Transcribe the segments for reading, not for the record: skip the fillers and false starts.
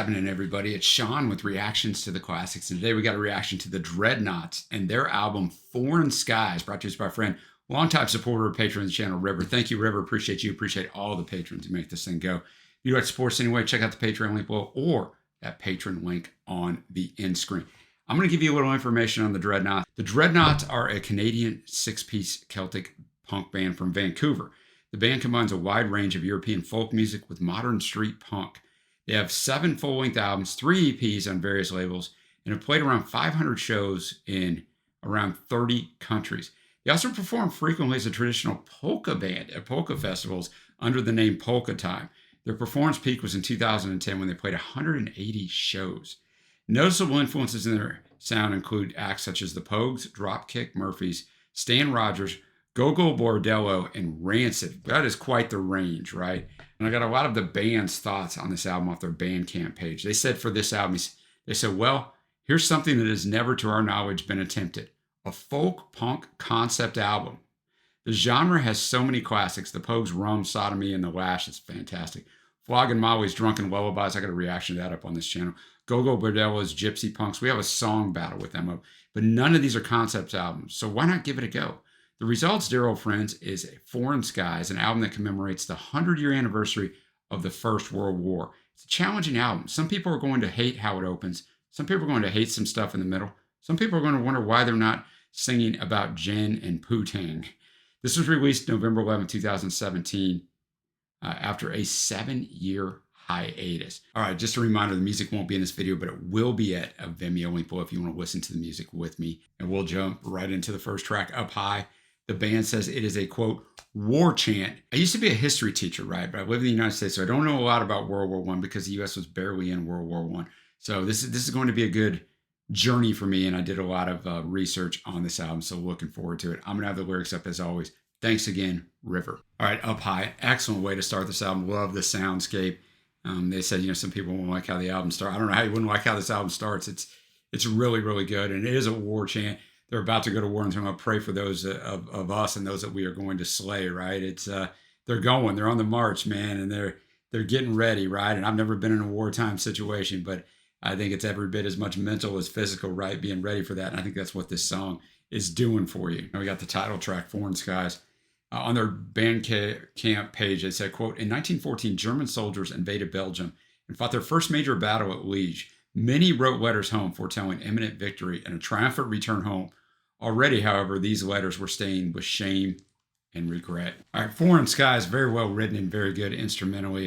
happening, everybody? It's Sean with reactions to the classics, and today we got a reaction to the Dreadnoughts and their album Foreign Skies, brought to us by a friend, longtime supporter of patron of the channel, River. Thank you, River. Appreciate you. Appreciate all the patrons who make this thing go. If you'd like to support us anyway, check out the Patreon link below or that patron link on the end screen. I'm going to give you a little information on the Dreadnoughts. The Dreadnoughts are a Canadian six-piece Celtic punk band from Vancouver. The band combines a wide range of European folk music with modern street punk. They have 7 full-length albums, 3 EPs on various labels, and have played around 500 shows in around 30 countries. They also perform frequently as a traditional polka band at polka festivals under the name Polka Time. Their performance peak was in 2010 when they played 180 shows. Noticeable influences in their sound include acts such as the Pogues, Dropkick Murphys, Stan Rogers, Go-Go Bordello, and Rancid. That is quite the range, right? And I got a lot of the band's thoughts on this album off their Bandcamp page. They said for this album, they said, well, here's something that has never to our knowledge been attempted. A folk punk concept album. The genre has so many classics. The Pogues' Rum, Sodomy, and The Lash is fantastic. Flogging Molly's Drunken Lullabies. I got a reaction to that up on this channel. Go-Go Bordello's Gypsy Punks. We have a song battle with them, but none of these are concept albums. So why not give it a go? The results, dear old friends, is Foreign Skies, an album that commemorates the 100-year anniversary of the First World War. It's a challenging album. Some people are going to hate how it opens. Some people are going to hate some stuff in the middle. Some people are going to wonder why they're not singing about gin and poo-tang. This was released November 11, 2017, after a 7-year hiatus. All right, just a reminder, the music won't be in this video, but it will be at a Vimeo link below if you want to listen to the music with me. And we'll jump right into the first track, Up High. The band says it is a, quote, war chant. I used to be a history teacher, right? But I live in the United States, so I don't know a lot about World War I because the U.S. was barely in World War I. So this is going to be a good journey for me, and I did a lot of research on this album, so looking forward to it. I'm going to have the lyrics up as always. Thanks again, River. All right, Up High. Excellent way to start this album. Love the soundscape. They said, you know, some people won't like how the album starts. I don't know how you wouldn't like how this album starts. It's really, really good, and it is a war chant. They're about to go to war, and so I'm going to pray for those of us and those that we are going to slay, right? It's they're going. They're on the march, man, and they're getting ready, right? And I've never been in a wartime situation, but I think it's every bit as much mental as physical, right? Being ready for that, and I think that's what this song is doing for you. Now we got the title track, Foreign Skies. On their Bandcamp page, they said, quote, in 1914, German soldiers invaded Belgium and fought their first major battle at Liege. Many wrote letters home foretelling imminent victory and a triumphant return home. Already, however, these letters were stained with shame and regret. All right, Foreign Skies, very well written and very good instrumentally.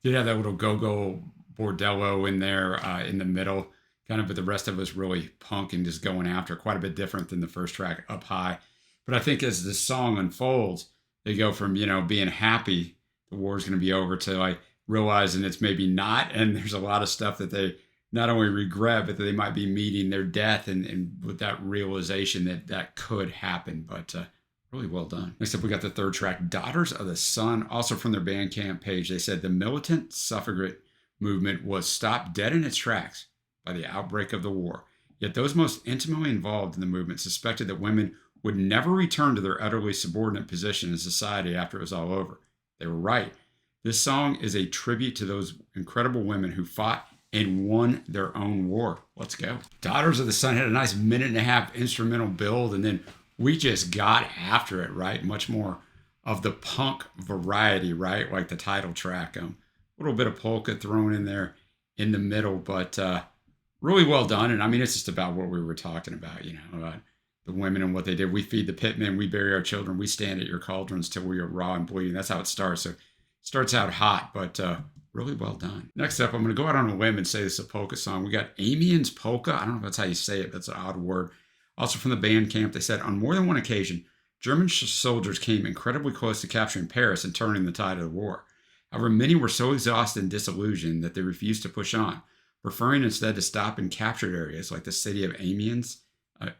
Did have that little Go-Go Bordello in there in the middle, kind of, but the rest of us really punk and just going after, quite a bit different than the first track, Up High. But I think as the song unfolds, they go from, you know, being happy the war's going to be over to like realizing it's maybe not. And there's a lot of stuff that they not only regret, but that they might be meeting their death and with that realization that that could happen. But really well done. Next up, we got the third track, Daughters of the Sun, also from their Bandcamp page. They said the militant suffragette movement was stopped dead in its tracks by the outbreak of the war. Yet those most intimately involved in the movement suspected that women would never return to their utterly subordinate position in society after it was all over. They were right. This song is a tribute to those incredible women who fought and won their own war. Let's go. Daughters of the Sun had a nice 1.5-minute instrumental build, and then we just got after it, right? Much more of the punk variety, right? Like the title track. A little bit of polka thrown in there in the middle, but really well done. And I mean, it's just about what we were talking about, you know, the women and what they did. We feed the pitmen, we bury our children, we stand at your cauldrons till we are raw and bleeding. That's how it starts. So it starts out hot, but really well done. Next up, I'm going to go out on a limb and say this is a polka song. We got Amiens polka. I don't know if that's how you say it. That's an odd word. Also from the Bandcamp, they said, on more than one occasion, German soldiers came incredibly close to capturing Paris and turning the tide of the war. However, many were so exhausted and disillusioned that they refused to push on, preferring instead to stop in captured areas like the city of Amiens. I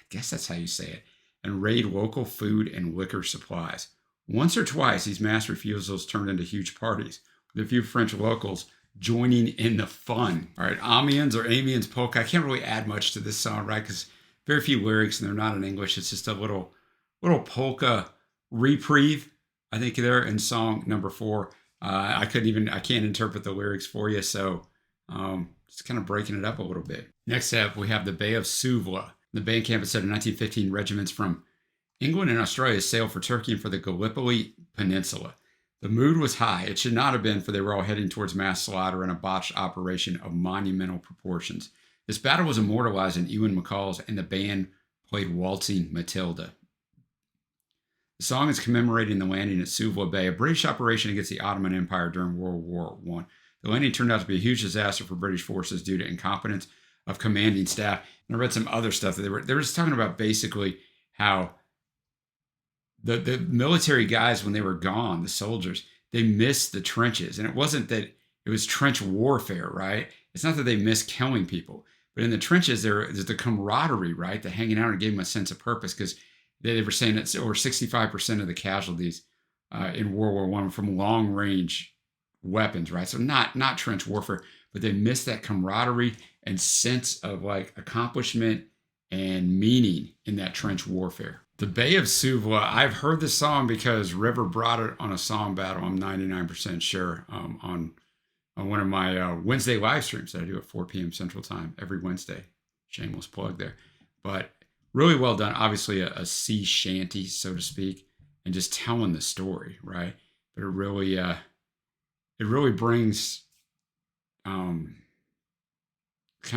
guess that's how you say it, and raid local food and liquor supplies. Once or twice, these mass refusals turned into huge parties, with a few French locals joining in the fun. All right, Amiens or Amiens polka. I can't really add much to this song, right? Because very few lyrics, and they're not in English. It's just a little polka reprieve, I think, there in song number 4. I can't interpret the lyrics for you, so Just kind of breaking it up a little bit. Next up, we have the Bay of Suvla. The Bandcamp is said in 1915 regiments from England and Australia sailed for Turkey and for the Gallipoli Peninsula. The mood was high. It should not have been, for they were all heading towards mass slaughter in a botched operation of monumental proportions. This battle was immortalized in Ewan MacColl's, and the band played Waltzing Matilda. The song is commemorating the landing at Suvla Bay, a British operation against the Ottoman Empire during World War I. The landing turned out to be a huge disaster for British forces due to incompetence of commanding staff. And I read some other stuff that they were just talking about basically how the military guys, when they were gone, the soldiers, they missed the trenches. And it wasn't that it was trench warfare, right? It's not that they missed killing people. But in the trenches, there's the camaraderie, right? The hanging out and gave them a sense of purpose, because they were saying that over 65% of the casualties in World War I were from long-range weapons, right? So not trench warfare, but they missed that camaraderie and sense of like accomplishment and meaning in that trench warfare. The Bay of Suvla, I've heard this song because River brought it on a song battle, I'm 99% sure, on one of my Wednesday live streams that I do at 4 p.m. Central Time every Wednesday. Shameless plug there. But really well done. Obviously a sea shanty, so to speak, and just telling the story, right? But it really brings kind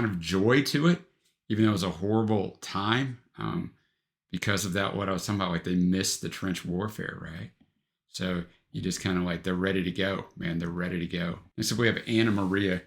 of joy to it, even though it was a horrible time. Because of that, what I was talking about, like they missed the trench warfare, right? So you just kind of like, they're ready to go, man. They're ready to go. And so we have Annamaria.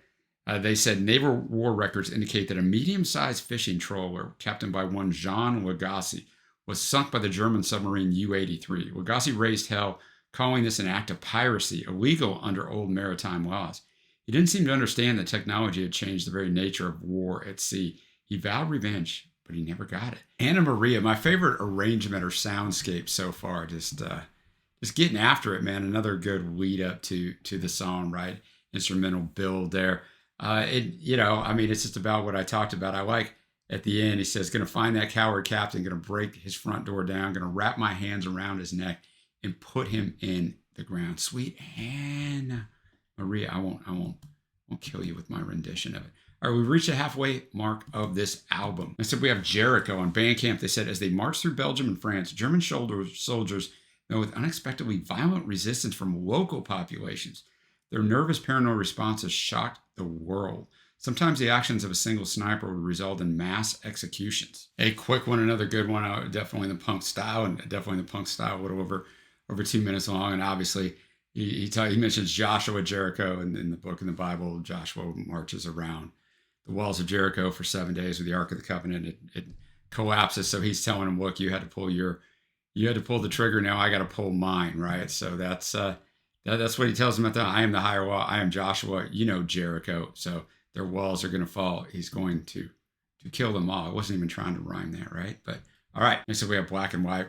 They said naval war records indicate that a medium-sized fishing trawler, captained by one Jean Lagasse, was sunk by the German submarine U-83. Lagasse raised hell, calling this an act of piracy, illegal under old maritime laws. He didn't seem to understand that technology had changed the very nature of war at sea. He vowed revenge, but he never got it. Annamaria, my favorite arrangement or soundscape so far, just getting after it, man. Another good lead up to the song, right? Instrumental build there. It's just about what I talked about. I like at the end, he says, gonna find that coward captain, gonna break his front door down, gonna wrap my hands around his neck and put him in the ground. Sweet Anna Maria, I won't kill you with my rendition of it. All right, we've reached the halfway mark of this album. And so we have Jericho on Bandcamp. They said, as they marched through Belgium and France, German soldiers met with unexpectedly violent resistance from local populations. Their nervous, paranoid responses shocked the world. Sometimes the actions of a single sniper would result in mass executions. A quick one, another good one, definitely in the punk style, a little over 2 minutes long. And obviously, he mentions Joshua Jericho in the book in the Bible. Joshua marches around the walls of Jericho for 7 days with the Ark of the Covenant. It collapses. So he's telling him, look, you had to pull the trigger. Now I got to pull mine, right? So that's what he tells him at the, I am the higher wall. I am Joshua, Jericho. So their walls are going to fall. He's going to kill them all. I wasn't even trying to rhyme that, right? But all right. And so we have Black and White,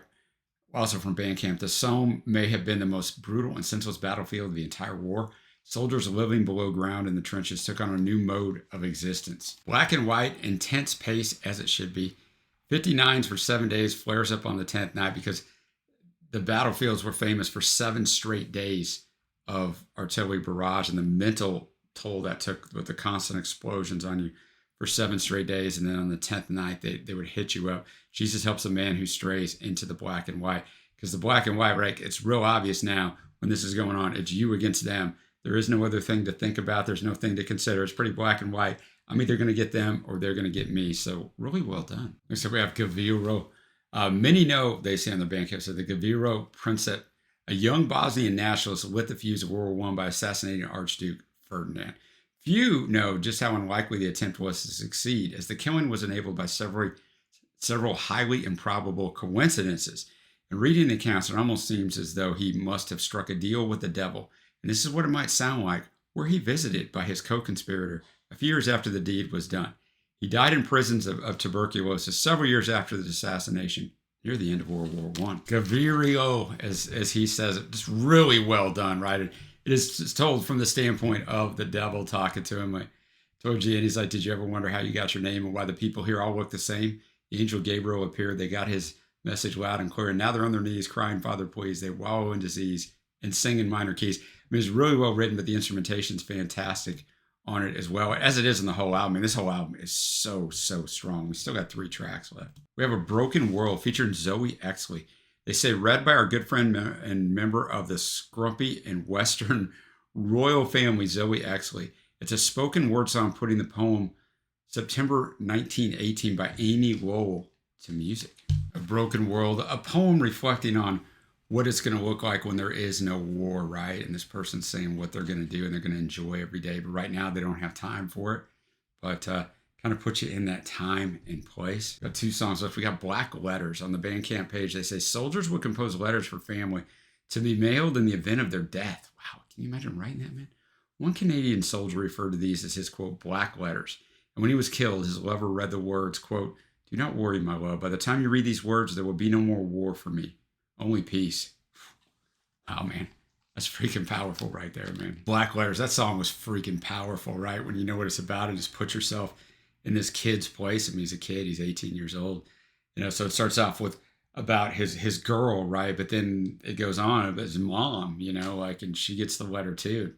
also from Bandcamp. The Somme may have been the most brutal and senseless battlefield of the entire war. Soldiers living below ground in the trenches took on a new mode of existence. Black and White, intense pace as it should be. 59s for 7 days, flares up on the 10th night because the battlefields were famous for 7 straight days of artillery barrage and the mental toll that took with the constant explosions on you for 7 straight days. And then on the 10th night, they would hit you up. Jesus helps a man who strays into the black and white, because the black and white, right? It's real obvious now when this is going on. It's you against them. There is no other thing to think about. There's no thing to consider. It's pretty black and white. I'm either going to get them or they're going to get me. So really well done. So we have Gavrilo. Many know, they say on the Bandcamp, so the Gavrilo Princeps, a young Bosnian nationalist, lit the fuse of World War I by assassinating Archduke Ferdinand. Few know just how unlikely the attempt was to succeed, as the killing was enabled by several highly improbable coincidences. In reading the accounts, it almost seems as though he must have struck a deal with the devil. And this is what it might sound like, were he visited by his co-conspirator a few years after the deed was done. He died in prisons of tuberculosis several years after the assassination, near the end of World War I. Gavrilo, as he says it, just really well done, right? It is told from the standpoint of the devil talking to him. I told you, and he's like, did you ever wonder how you got your name and why the people here all look the same? The angel Gabriel appeared. They got his message loud and clear, and now they're on their knees crying, Father, please. They wallow in disease and sing in minor keys. I mean, it's really well written, but the instrumentation's fantastic on it as well, as it is in the whole album. And this whole album is so strong. We still got 3 tracks left. We have A Broken World featuring Zoe Exley. They say, read by our good friend and member of the Scrumpy and Western royal family, Zoe Exley. It's a spoken word song putting the poem September 1918 by Amy Lowell to music. A Broken World, a poem reflecting on what it's going to look like when there is no war, right? And this person's saying what they're going to do and they're going to enjoy every day. But right now they don't have time for it. But kind of puts you in that time and place. Got 2 songs left. We got Black Letters on the Bandcamp page. They say soldiers would compose letters for family to be mailed in the event of their death. Wow, can you imagine writing that, man? One Canadian soldier referred to these as his, quote, black letters. And when he was killed, his lover read the words, quote, do not worry, my love. By the time you read these words, there will be no more war for me. Only peace. Oh, man. That's freaking powerful right there, man. Black Letters. That song was freaking powerful, right? When you know what it's about and just put yourself in this kid's place. I mean, he's a kid. He's 18 years old. You know, so it starts off with about his girl, right? But then it goes on about his mom, you know, like, and she gets the letter too.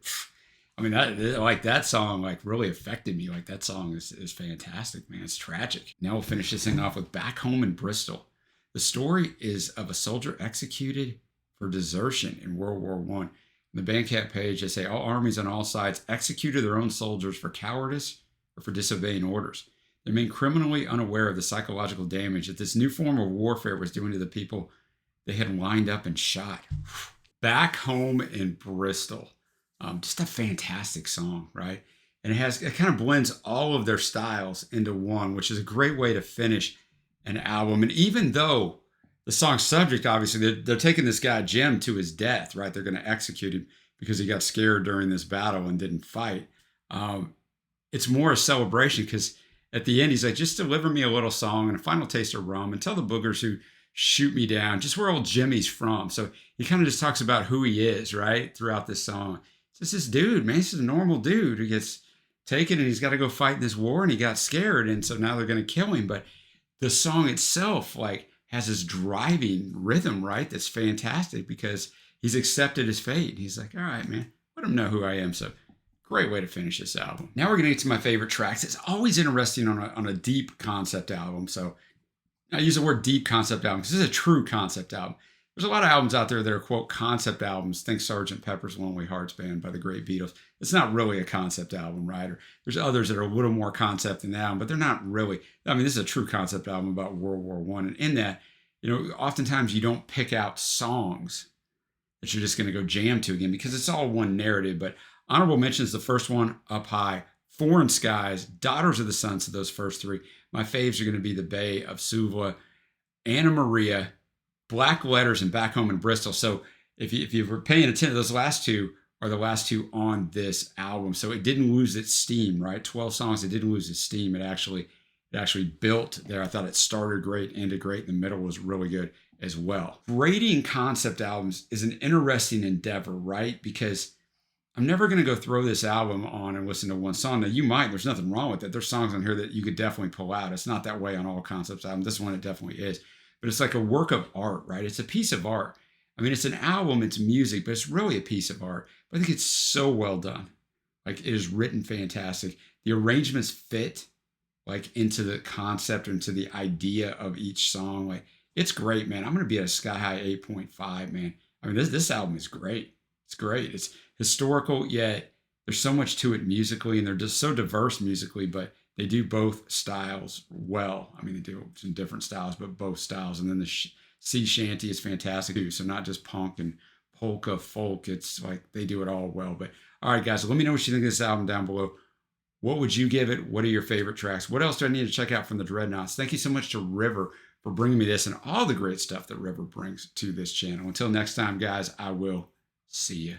I mean, that song, like, really affected me. Like, that song is fantastic, man. It's tragic. Now we'll finish this thing off with Back Home in Bristol. The story is of a soldier executed for desertion in World War I. On the Bandcamp page, they say all armies on all sides executed their own soldiers for cowardice or for disobeying orders. They remain criminally unaware of the psychological damage that this new form of warfare was doing to the people they had lined up and shot. Back Home in Bristol. Just a fantastic song, right? And it kind of blends all of their styles into one, which is a great way to finish an album. And even though the song's subject, obviously, they're taking this guy, Jim, to his death, right? They're going to execute him because he got scared during this battle and didn't fight. It's more a celebration because at the end, he's like, just deliver me a little song and a final taste of rum and tell the boogers who shoot me down just where old Jimmy's from. So he kind of just talks about who he is, right? Throughout this song. It's this dude, man. He's a normal dude who gets taken and he's got to go fight in this war and he got scared. And so now they're going to kill him. But the song itself, like, has this driving rhythm, right? That's fantastic because he's accepted his fate. He's like, all right, man, let him know who I am. So great way to finish this album. Now we're going to get to my favorite tracks. It's always interesting on a deep concept album. So I use the word deep concept album because this is a true concept album. There's a lot of albums out there that are, quote, concept albums. Think Sgt. Pepper's Lonely Hearts Band by the great Beatles. It's not really a concept album, right? Or there's others that are a little more concept than that, but they're not really. I mean, this is a true concept album about World War I. And in that, you know, oftentimes you don't pick out songs that you're just going to go jam to again because it's all one narrative. But honorable mentions, the first one, Up High, Foreign Skies, Daughters of the Sun. So those first 3. My faves are going to be the Bay of Suvla, Annamaria, Black Letters, and Back Home in Bristol. So if you were paying attention, those last 2 are the last 2 on this album. So it didn't lose its steam, right? 12 songs, it didn't lose its steam. It actually built there. I thought it started great, ended great. The middle was really good as well. Rating concept albums is an interesting endeavor, right? Because I'm never going to go throw this album on and listen to one song. Now, you might. There's nothing wrong with it. There's songs on here that you could definitely pull out. It's not that way on all concept albums. This one, it definitely is. But it's like a work of art, right? It's a piece of art. I mean, it's an album, it's music, but it's really a piece of art. But I think it's so well done. Like, it is written fantastic. The arrangements fit, like, into the concept or into the idea of each song. Like, it's great, man. I'm going to be at a sky high 8.5, man. I mean, this album is great. It's great. It's historical, yet there's so much to it musically, and they're just so diverse musically, but they do both styles well. I mean, they do some different styles, but both styles. And then the sea shanty is fantastic too. So not just punk and polka, folk. It's like they do it all well. But all right, guys, let me know what you think of this album down below. What would you give it? What are your favorite tracks? What else do I need to check out from the Dreadnoughts? Thank you so much to River for bringing me this and all the great stuff that River brings to this channel. Until next time, guys, I will see you.